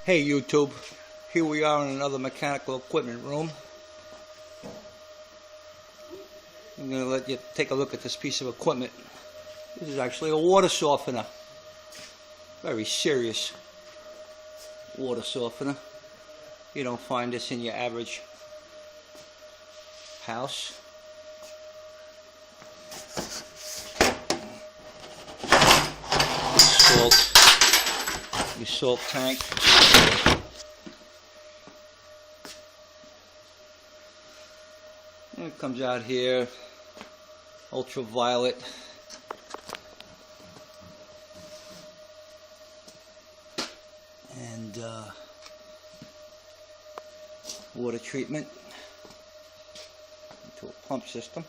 Hey YouTube, here we are in another mechanical equipment room. I'm going to let you take a look at this piece of equipment. This is actually a water softener. Very serious water softener. You don't find this in your average house. Your salt tank. And it comes out here, ultraviolet. And water treatment into a pump system.